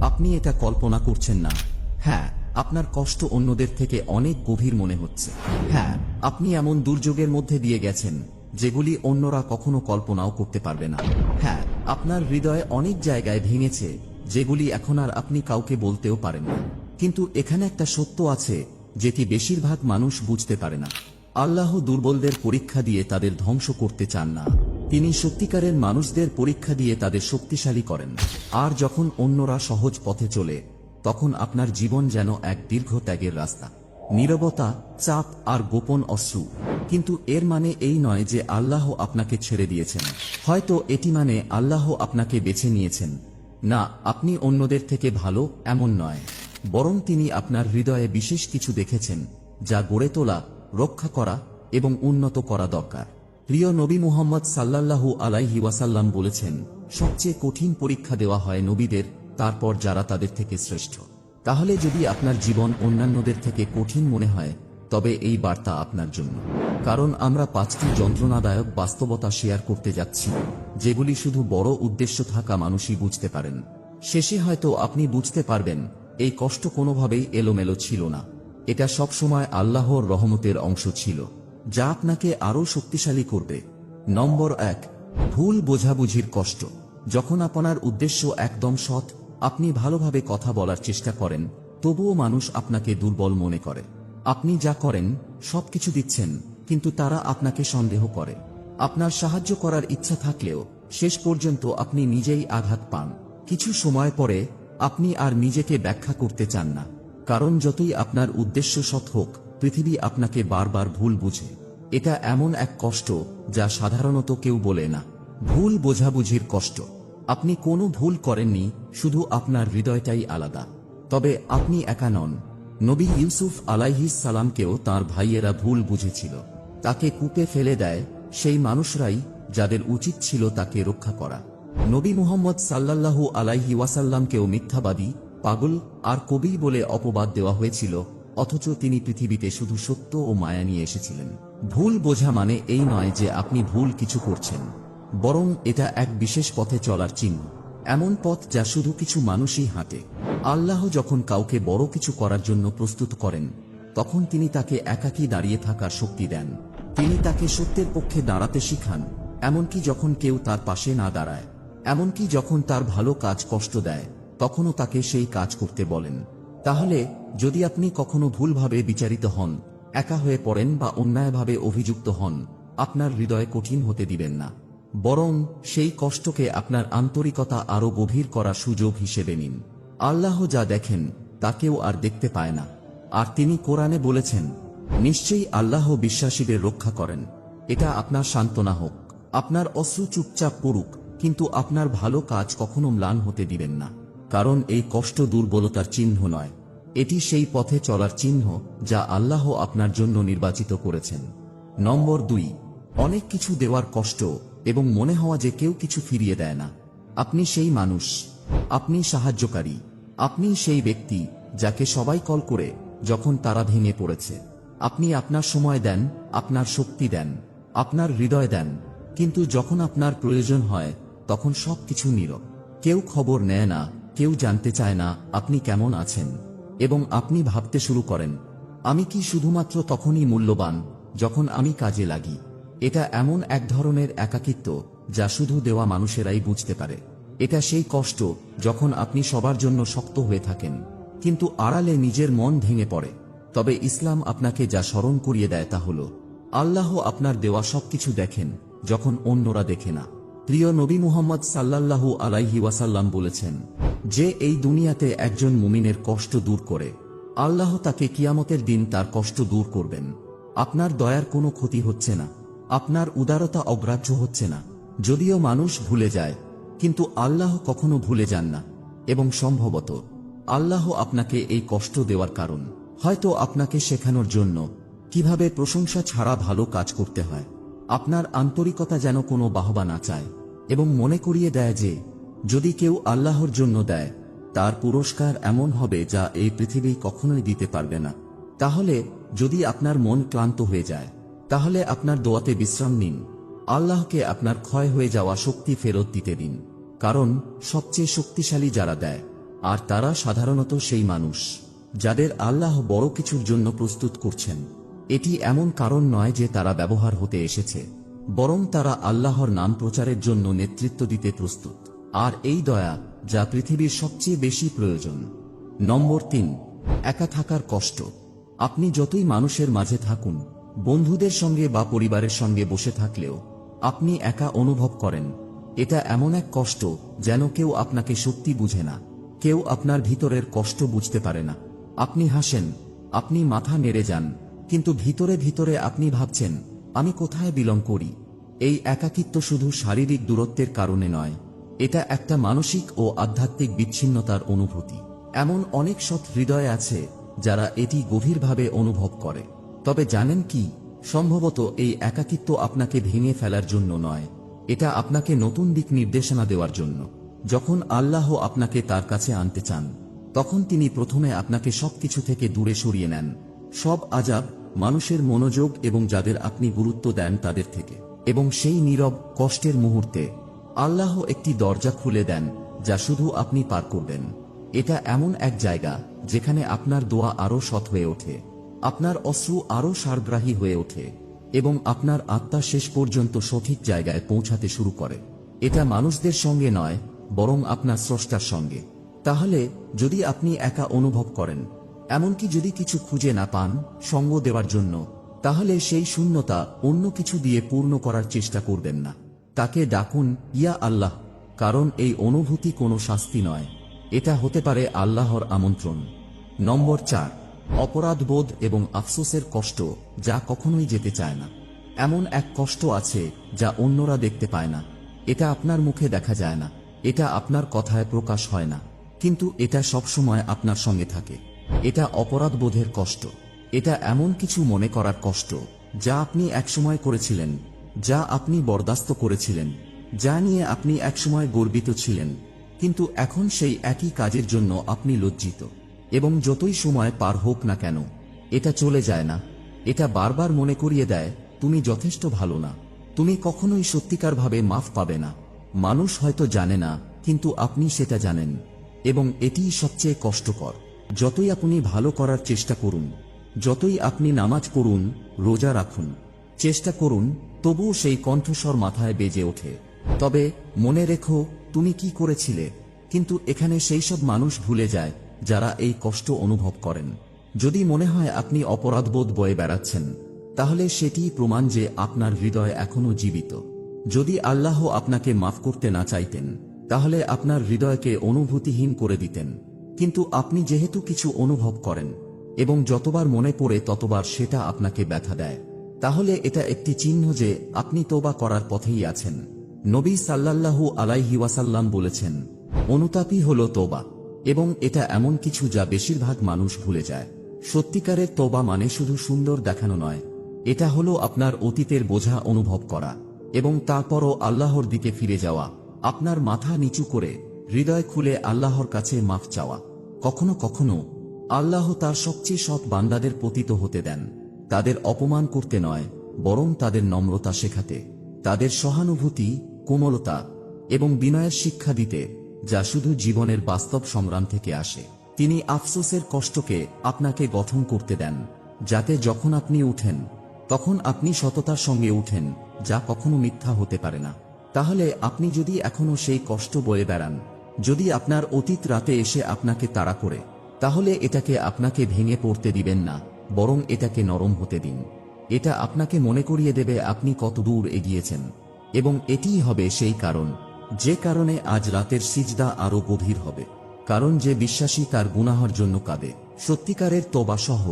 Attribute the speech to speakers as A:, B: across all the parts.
A: আপনি এটা কল্পনা করছেন না। হ্যাঁ, আপনার কষ্ট অন্যদের থেকে অনেক গভীর মনে হচ্ছে। হ্যাঁ, আপনি এমন দুর্যোগের মধ্যে দিয়ে গেছেন যেগুলি অন্যরা কখনো কল্পনাও করতে পারবে না। হ্যাঁ, আপনার হৃদয় অনেক জায়গায় ভেঙেছে যেগুলি এখন আর আপনি কাউকে বলতেও পারেন না। কিন্তু এখানে একটা সত্য আছে যেটি বেশিরভাগ মানুষ বুঝতে পারে না। আল্লাহ দুর্বলদের পরীক্ষা দিয়ে তাদের ধ্বংস করতে চান না, তিনি সত্যিকারের মানুষদের পরীক্ষা দিয়ে তাদের শক্তিশালী করেন। আর যখন অন্যরা সহজ পথে চলে, তখন আপনার জীবন যেন এক দীর্ঘ ত্যাগের রাস্তা। নীরবতা, চাপ আর গোপন অশ্রু। কিন্তু এর মানে এই নয় যে আল্লাহ আপনাকে ছেড়ে দিয়েছেন। হয়তো এটি মানে আল্লাহ আপনাকে বেছে নিয়েছেন। না, আপনি অন্যদের থেকে ভালো এমন নয়, বরং তিনি আপনার হৃদয়ে বিশেষ কিছু দেখেছেন যা গড়ে তোলা, রক্ষা করা এবং উন্নত করা দরকার। প্রিয় নবী মুহাম্মদ সাল্লাল্লাহু আলাইহি ওয়াসাল্লাম বলেছেন, সবচেয়ে কঠিন পরীক্ষা দেওয়া হয় নবীদের, তারপর যারা তাদের থেকে শ্রেষ্ঠ। তাহলে যদি আপনার জীবন অন্যান্যদের থেকে কঠিন মনে হয়, তবে এই বার্তা আপনার জন্য। কারণ আমরা 5টি যন্ত্রণাদায়ক বাস্তবতা শেয়ার করতে যাচ্ছি, যেগুলি শুধু বড় উদ্দেশ্য থাকা মানুষই বুঝতে পারেন। শেষে হয়তো আপনি বুঝতে পারবেন এই কষ্ট কোনোভাবেই এলোমেলো ছিল না। এটা সবসময় আল্লাহর রহমতের অংশ ছিল, যা আপনাকে আরও শক্তিশালী করবে। নম্বর 1, ভুল বোঝাবুঝির কষ্ট। যখন আপনার উদ্দেশ্য একদম সৎ, আপনি ভালোভাবে কথা বলার চেষ্টা করেন, তবুও মানুষ আপনাকে দুর্বল মনে করে। আপনি যা করেন সবকিছু দিচ্ছেন, কিন্তু তারা আপনাকে সন্দেহ করে। আপনার সাহায্য করার ইচ্ছা থাকলেও শেষ পর্যন্ত আপনি নিজেই আঘাত পান। কিছু সময় পরে আপনি আর নিজেকে ব্যাখ্যা করতে চান না, কারণ যতই আপনার উদ্দেশ্য সৎ হোক, পৃথিবী আপনাকে বারবার ভুল বুঝে। এটা এমন এক কষ্ট যা সাধারণত কেউ বলে না। ভুল বোঝাবুঝির কষ্ট। আপনি কোনো ভুল করেননি, শুধু আপনার হৃদয়টাই আলাদা। তবে আপনি একা নন। নবী ইউসুফ আলাইহিস সালামকেও তাঁর ভাইয়েরা ভুল বুঝেছিল। তাকে কূপে ফেলে দেয় সেই মানুষরাই যাদের উচিত ছিল তাকে রক্ষা করা। নবী মুহাম্মদ সাল্লাল্লাহু আলাইহি ওয়াসাল্লামকেও মিথ্যাবাদী, পাগল আর কবি বলে অপবাদ দেওয়া হয়েছিল, অথচ তিনি পৃথিবীতে শুধু সত্য ও মায়া নিয়ে এসেছিলেন। ভুল বোঝা মানে এই নয় যে আপনি ভুল কিছু করছেন, বরং এটা এক বিশেষ পথে চলার চিহ্ন। এমন পথ যা শুধু কিছু মানুষই হাঁটে। আল্লাহ যখন কাউকে বড় কিছু করার জন্য প্রস্তুত করেন, তখন তিনি তাকে একাকী দাঁড়িয়ে থাকার শক্তি দেন। তিনি তাকে সত্যের পক্ষে দাঁড়াতে শিখান, এমনকি যখন কেউ তার পাশে না দাঁড়ায়। এমনকি যখন তার ভালো কাজ কষ্ট দেয়, তখনও তাকে সেই কাজ করতে বলেন। তাহলে যদি আপনি কখনো ভুলভাবে বিচারিত হন, একা হয়ে পড়েন বা অন্যায়ভাবে অভিযুক্ত হন, আপনার হৃদয় কঠিন হতে দিবেন না, বরং সেই কষ্টকে আপনার আন্তরিকতা আরও গভীর করার সুযোগ হিসেবে নিন। আল্লাহ যা দেখেন তা কেউ আর দেখতে পায় না। আর তিনি কোরআনে বলেছেন, নিশ্চয়ই আল্লাহ বিশ্বাসীদের রক্ষা করেন। এটা আপনার সান্ত্বনা হোক। আপনার অশ্রু চুপচাপ পড়ুক, কিন্তু আপনার ভালো কাজ কখনো ম্লান হতে দিবেন না। কারণ এই কষ্ট দুর্বলতার চিহ্ন নয়, এটি সেই পথে চলার চিহ্ন যা আল্লাহ আপনার জন্য নির্বাচিত করেছেন। নম্বর 2, অনেক কিছু দেওয়ার কষ্ট এবং মনে হওয়া যে কেউ কিছু ফিরিয়ে দেয় না। আপনি সেই মানুষ, আপনি সাহায্যকারী, আপনি সেই ব্যক্তি যাকে সবাই কল করে যখন তারা ভেঙে পড়েছে। আপনি আপনার সময় দেন, আপনার শক্তি দেন, আপনার হৃদয় দেন, কিন্তু যখন আপনার প্রয়োজন হয় তখন সবকিছু নীরব। কেউ খবর নেয় না, কেউ জানতে চায় না আপনি কেমন আছেন। এবং আপনি ভাবতে শুরু করেন, আমি কি শুধুমাত্র তখনই মূল্যবান যখন আমি কাজে লাগি? এটা এমন এক ধরনের একাকিত্ব যা শুধু দেওয়া মানুষেরাই বুঝতে পারে। এটা সেই কষ্ট যখন আপনি সবার জন্য শক্ত হয়ে থাকেন, কিন্তু আড়ালে নিজের মন ভেঙে পড়ে। তবে ইসলাম আপনাকে যা স্মরণ করিয়ে দেয় তা হল, আল্লাহ আপনার দেওয়া সবকিছু দেখেন যখন অন্যরা দেখে না। প্রিয় নবী মুহাম্মদ সাল্লাল্লাহু আলাইহি ওয়াসাল্লাম বলেছেন, যে এই দুনিয়াতে একজন মুমিনের কষ্ট দূর করে, আল্লাহ তাকে কিয়ামতের দিন তার কষ্ট দূর করবেন। আপনার দয়ার কোনো ক্ষতি হচ্ছে না, আপনার উদারতা অগ্রাহ্য হচ্ছে না। যদিও মানুষ ভুলে যায়, কিন্তু আল্লাহ কখনো ভুলে যান না। এবং সম্ভবত আল্লাহ আপনাকে এই কষ্ট দেওয়ার কারণ হয়তো আপনাকে শেখানোর জন্য কিভাবে প্রশংসা ছাড়া ভালো কাজ করতে হয়। আপনার আন্তরিকতা যেন কোনো বাহবা না চায়, এবং মনে করিয়ে দেয় যে যদি কেউ আল্লাহর জন্য দেয়, তার পুরস্কার এমন হবে যা এই পৃথিবী কখনোই দিতে পারবে না। তাহলে যদি আপনার মন ক্লান্ত হয়ে যায়, তাহলে আপনার দোয়াতে বিশ্রাম নিন। আল্লাহকে আপনার ক্ষয় হয়ে যাওয়া শক্তি ফেরত দিতে দিন, কারণ সবচেয়ে শক্তিশালী যারা দেয়, আর তারা সাধারণত সেই মানুষ যাদের আল্লাহ বড় কিছুর জন্য প্রস্তুত করছেন। এটি এমন কারণ নয় যে তারা ব্যবহার হতে এসেছে, বরং তারা আল্লাহর নাম প্রচারের জন্য নেতৃত্ব দিতে প্রস্তুত। আর এই দয়া যা পৃথিবীর সবচেয়ে বেশি প্রয়োজন। নম্বর 3, একা থাকার কষ্ট। আপনি যতই মানুষের মাঝে থাকুন, বন্ধুদের সঙ্গে বা পরিবারের সঙ্গে বসে থাকলেও আপনি একা অনুভব করেন। এটা এমন এক কষ্ট যেন কেউ আপনাকে সত্যি বুঝে না, কেউ আপনার ভিতরের কষ্ট বুঝতে পারে না। আপনি হাসেন, আপনি মাথা নেড়ে যান, কিন্তু ভিতরে ভিতরে আপনি ভাবছেন, আমি কোথায় বিলং করি। এই একাকিত্ব শুধু শারীরিক দূরত্বের কারণে নয়, এটা একটা মানসিক ও আধ্যাত্মিক বিচ্ছিন্নতার অনুভূতি। এমন অনেক সৎ হৃদয় আছে যারা এটি গভীরভাবে অনুভব করে। তবে জানেন কি, সম্ভবত এই একাকিত্ব আপনাকে ভেঙে ফেলার জন্য নয়, এটা আপনাকে নতুন দিক নির্দেশনা দেওয়ার জন্য। যখন আল্লাহ আপনাকে তার কাছে আনতে চান, তখন তিনি প্রথমে আপনাকে সবকিছু থেকে দূরে সরিয়ে নেন, সব আযাব, মানুষের মনোযোগ এবং যাদের আপনি গুরুত্ব দেন তাদের থেকে। এবং সেই নীরব কষ্টের মুহূর্তে আল্লাহ একটি দরজা খুলে দেন যা শুধু আপনি পার করবেন। এটা এমন এক জায়গা যেখানে আপনার দোয়া আরো সৎ হয়ে ওঠে, আপনার অশ্রু আরো সারগ্রাহী হয়ে ওঠে, এবং আপনার আত্মা শেষ পর্যন্ত সঠিক জায়গায় পৌঁছাতে শুরু করে। এটা মানুষদের সঙ্গে নয়, বরং আপনার স্রষ্টার সঙ্গে। তাহলে যদি আপনি একা অনুভব করেন, এমনকি যদি কিছু খুঁজে না পান সঙ্গ দেওয়ার জন্য, তাহলে সেই শূন্যতা অন্য কিছু দিয়ে পূর্ণ করার চেষ্টা করবেন না। তাকে ডাকুন, ইয়া আল্লাহ, কারণ এই অনুভূতি কোনো শাস্তি নয়, এটা হতে পারে আল্লাহর আমন্ত্রণ। নম্বর 4, অপরাধবোধ এবং আফসোসের কষ্ট যা কখনোই যেতে চায় না। এমন এক কষ্ট আছে যা অন্যরা দেখতে পায় না, এটা আপনার মুখে দেখা যায় না, এটা আপনার কথায় প্রকাশ হয় না, কিন্তু এটা সবসময় আপনার সঙ্গে থাকে। এটা অপরাধবোধের কষ্ট। এটা এমন কিছু মনে করার কষ্ট যা আপনি একসময় করেছিলেন, যা আপনি বরদাস্ত করেছিলেন, যা নিয়ে আপনি একসময় গর্বিত ছিলেন, কিন্তু এখন সেই একই কাজের জন্য আপনি লজ্জিত। এবং যতই সময় পার হোক না কেন, এটা চলে যায় না। এটা বারবার মনে করিয়ে দেয়, তুমি যথেষ্ট ভালো না, তুমি কখনোই সত্যিকারভাবে মাফ পাবে না। মানুষ হয়তো জানে না, কিন্তু আপনি সেটা জানেন, এবং এটিই সবচেয়ে কষ্টকর। যতই আপনি ভালো করার চেষ্টা করুন, যতই আপনি নামাজ পড়ুন, রোজা রাখুন, চেষ্টা করুন, তবুও সেই কণ্ঠস্বর মাথায় বেজে ওঠে, তবে মনে রেখো তুমি কি করেছিলে। কিন্তু এখানে সেই সব মানুষ ভুলে যায় যারা এই কষ্ট অনুভব করেন। যদি মনে হয় আপনি অপরাধবোধ বয়ে বেড়াচ্ছেন, তাহলে সেটিই প্রমাণ যে আপনার হৃদয় এখনো জীবিত। যদি আল্লাহ আপনাকে মাফ করতে না চাইতেন, তাহলে আপনার হৃদয়কে অনুভূতিহীন করে দিতেন। কিন্তু আপনি যেহেতু কিছু অনুভব করেন, এবং যতবার মনে পড়ে ততবার সেটা আপনাকে ব্যথা দেয়, তাহলে এটা একটি চিহ্ন যে আপনি তওবা করার পথেই আছেন। নবী সাল্লাল্লাহু আলাইহি ওয়াসাল্লাম বলেছেন, অনুতাপই হলো তওবা। এবং এটা এমন কিছু যা বেশিরভাগ মানুষ ভুলে যায়। সত্যিকারের তওবা মানে শুধু সুন্দর দেখানো নয়, এটা হলো আপনার অতীতের বোঝা অনুভব করা এবং তারপরও আল্লাহর দিকে ফিরে যাওয়া, আপনার মাথা নিচু করে হৃদয় খুলে আল্লাহর কাছে মাফ চাওয়া। কখনো কখনো আল্লাহ তার সবচেয়ে সৎ বান্দাদের পতিত হতে দেন, তাদের অপমান করতে নয়, বরং তাদের নম্রতা শেখাতে, তাদের সহানুভূতি, কোমলতা এবং বিনয়ের শিক্ষা দিতে, যা শুধু জীবনের বাস্তব সংগ্রাম থেকে আসে। তিনি আফসোসের কষ্টকে আপনাকে গঠন করতে দেন, যাতে যখন আপনি উঠেন, তখন আপনি সততার সঙ্গে উঠেন, যা কখনো মিথ্যা হতে পারে না। তাহলে আপনি যদি এখনো সেই কষ্ট বয়ে বেড়ান, যদি আপনার অতীত রাতে এসে আপনাকে তাড়া করে, তাহলে এটাকে আপনাকে ভেঙে পড়তে দিবেন না, বরং এটাকে নরম হতে দিন। এটা আপনাকে মনে করিয়ে দেবে আপনি কত দূর এগিয়েছেন, এবং এটিই হবে সেই কারণ যে কারণে আজ রাতের সিজদা আরো গভীর হবে। কারণ যে বিশ্বাসী তার গুনাহর জন্য কাঁদে, সত্যিকারের তওবা সহ,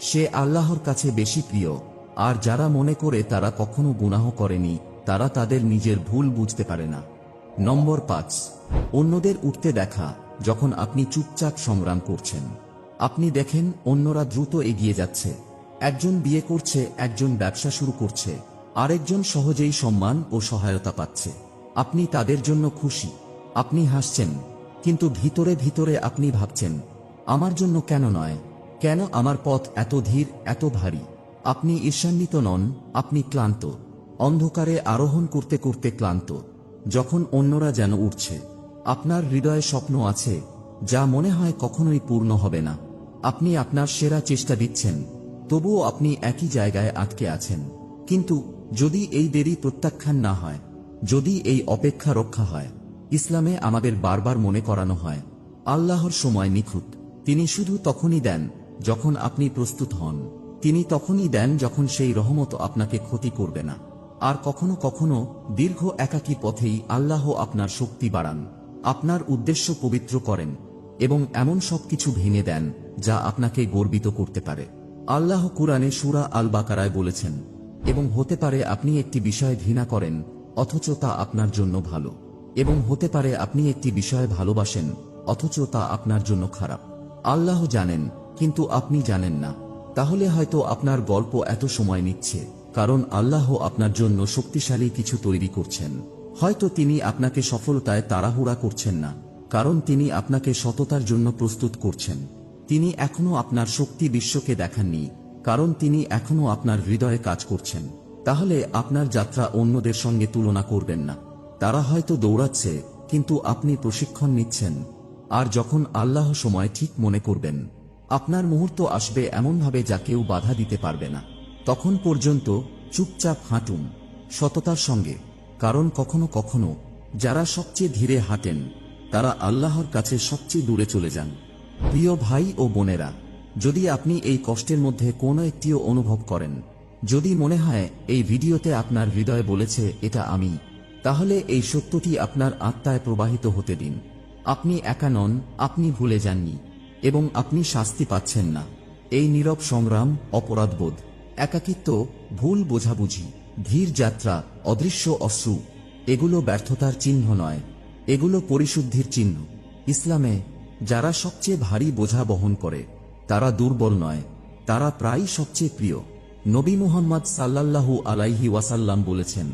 A: সে আল্লাহর কাছে বেশি প্রিয়। আর যারা মনে করে তারা কখনো গুনাহ করেনি, তারা তাদের নিজের ভুল বুঝতে পারে না। নম্বর 5, অন্যদের উঠতে দেখা যখন আপনি চুপচাপ সংগ্রাম করছেন। আপনি দেখেন অন্যরা দ্রুত এগিয়ে যাচ্ছে, একজন বিয়ে করছে, একজন ব্যবসা শুরু করছে, আরেকজন সহজেই সম্মান ও সহায়তা পাচ্ছে। আপনি তাদের জন্য খুশি, আপনি হাসছেন, কিন্তু ভিতরে ভিতরে আপনি ভাবছেন, আমার জন্য কেন নয়, কেন আমার পথ এত ধীর, এত ভারী। আপনি ঈর্ষান্বিত নন, আপনি ক্লান্ত, অন্ধকারে আরোহণ করতে করতে ক্লান্ত। যখন অন্যরা যেন উঠছে, আপনার হৃদয়ে স্বপ্ন আছে, যা মনে হয় কখনোই পূর্ণ হবে না। আপনি আপনার সেরা চেষ্টা দিচ্ছেন, তবুও আপনি একই জায়গায় আটকে আছেন। কিন্তু যদি এই দেরি প্রত্যাখ্যান না হয়, যদি এই অপেক্ষা রক্ষা হয়, ইসলামে আমাদের বারবার মনে করানো হয় আল্লাহর সময় নিখুঁত। তিনি শুধু তখনই দেন যখন আপনি প্রস্তুত হন। তিনি তখনই দেন যখন সেই রহমত আপনাকে ক্ষতি করবে না। আর কখনো কখনো দীর্ঘ একাকী পথেই আল্লাহ আপনার শক্তি বাড়ান, আপনার উদ্দেশ্য পবিত্র করেন এবং এমন সবকিছু ভেঙে দেন যা আপনাকে গর্বিত করতে পারে। আল্লাহ কুরআনে সূরা আল বাকারায় বলেছেন, এবং হতে পারে আপনি একটি বিষয় ঘৃণা করেন অথচ তা আপনার জন্য ভালো, এবং হতে পারে আপনি একটি বিষয় ভালোবাসেন অথচ তা আপনার জন্য খারাপ। আল্লাহ জানেন, কিন্তু আপনি জানেন না। তাহলে হয়তো আপনার গল্প এত সময় নিচ্ছে কারণ আল্লাহ আপনার জন্য শক্তিশালী কিছু তৈরি করছেন। হয়তো তিনি আপনাকে সফলতায় তাড়াহুড়া করছেন না, কারণ তিনি আপনাকে সততার জন্য প্রস্তুত করছেন। তিনি এখনো আপনার শক্তি বিশ্বকে দেখাননি, কারণ তিনি এখনো আপনার হৃদয়ে কাজ করছেন। তাহলে আপনার যাত্রা অন্যদের সঙ্গে তুলনা করবেন না। তারা হয়তো দৌড়াচ্ছে, কিন্তু আপনি প্রশিক্ষণ নিচ্ছেন। আর যখন আল্লাহ সময় ঠিক মনে করবেন, আপনার মুহূর্ত আসবে এমনভাবে যা কেউ বাধা দিতে পারবে না। তখন পর্যন্ত চুপচাপ হাঁটুন সততার সঙ্গে, কারণ কখনো কখনো যারা সবচেয়ে ধীরে হাঁটেন তারা আল্লাহর কাছে সবচেয়ে দূরে চলে যান। প্রিয় ভাই ও বোনেরা, যদি আপনি এই কষ্টের মধ্যে কোনো একটিও অনুভব করেন, যদি মনে হয় এই ভিডিওতে আপনার হৃদয় বলেছে এটা আমি, তাহলে এই সত্যটি আপনার আত্মায় প্রবাহিত হতে দিন। আপনি একা নন, আপনি ভুলে যাননি এবং আপনি শাস্তি পাচ্ছেন না। এই নীরব সংগ্রাম, অপরাধবোধ, একাকিত্ব, ভুল বোঝাবুঝি, ধীর যাত্রা, অদৃশ্য অশ্রু, এগুলো ব্যর্থতার চিহ্ন নয়, এগুলো পরিশুদ্ধির চিহ্ন। ইসলামে যারা সবচেয়ে ভারী বোঝা বহন করে তারা দুর্বল নয়, তারা প্রায়ই সবচেয়ে প্রিয়। নবী মুহাম্মদ সাল্লাল্লাহু আলাইহি ওয়াসাল্লাম বলেছেন,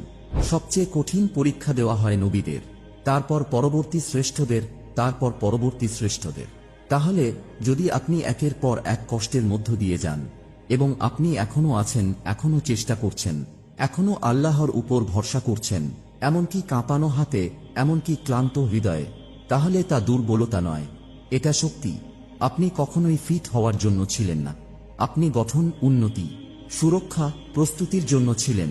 A: সবচেয়ে কঠিন পরীক্ষা দেওয়া হয় নবীদের, তারপর পরবর্তী শ্রেষ্ঠদের, তারপর পরবর্তী শ্রেষ্ঠদের। তাহলে যদি আপনি একের পর এক কষ্টের মধ্য দিয়ে যান এবং আপনি এখনো আছেন, এখনো চেষ্টা করছেন, এখনো আল্লাহর উপর ভরসা করছেন, এমনকি কাঁপানো হাতে, এমনকি ক্লান্ত হৃদয়ে, তাহলে তা দুর্বলতা নয়, এটা শক্তি। আপনি কখনোই ফিট হওয়ার জন্য ছিলেন না, আপনি গঠন, উন্নতি, সুরক্ষা, প্রস্তুতির জন্য ছিলেন,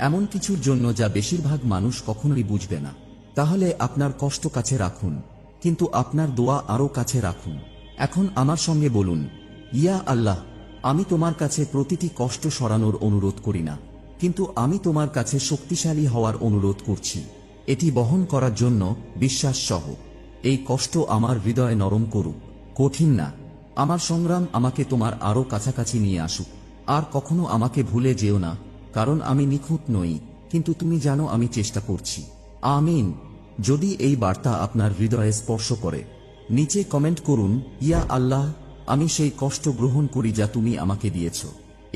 A: এমন কিছুর জন্য যা বেশিরভাগ মানুষ কখনোই বুঝবে না। তাহলে আপনার কষ্ট কাছে রাখুন, কিন্তু আপনার দোয়া আরও কাছে রাখুন। এখন আমার সঙ্গে বলুন, ইয়া আল্লাহ, আমি তোমার কাছে প্রতিটি কষ্ট সরানোর অনুরোধ করি না, কিন্তু আমি তোমার কাছে শক্তিশালী হওয়ার অনুরোধ করছি, এটি বহন করার জন্য বিশ্বাস সহ। এই কষ্ট আমার হৃদয় নরম করুক, কঠিন না। আমার সংগ্রাম আমাকে তোমার আরও কাছাকাছি নিয়ে আসুক। আর কখনো আমাকে ভুলে যেও না, কারণ আমি নিখুঁত নই, কিন্তু তুমি জানো আমি চেষ্টা করছি। আমিন। যদি এই বার্তা আপনার হৃদয়ে স্পর্শ করে, নিচে কমেন্ট করুন, ইয়া আল্লাহ, আমি সেই কষ্ট গ্রহণ করি যা তুমি আমাকে দিয়েছ,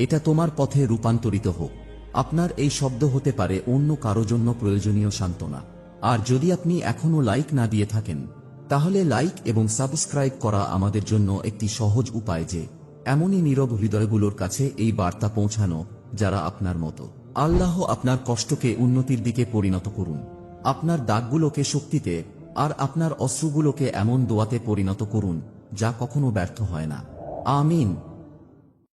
A: এটা তোমার পথে রূপান্তরিত হোক। আপনার এই শব্দ হতে পারে অন্য কারো জন্য প্রয়োজনীয় সান্ত্বনা। আর যদি আপনি এখনো লাইক না দিয়ে থাকেন, তাহলে লাইক এবং সাবস্ক্রাইব করা আমাদের জন্য একটি সহজ উপায় যে এমনই নীরব হৃদয়গুলোর কাছে এই বার্তা পৌঁছানো যারা আপনার মতো। আল্লাহ আপনার কষ্টকে উন্নতির দিকে পরিণত করুন, আপনার দাগগুলোকে শক্তিতে, আর আপনার অশ্রুগুলোকে এমন দোয়াতে পরিণত করুন যা কখনো ব্যর্থ হয় না। আমিন।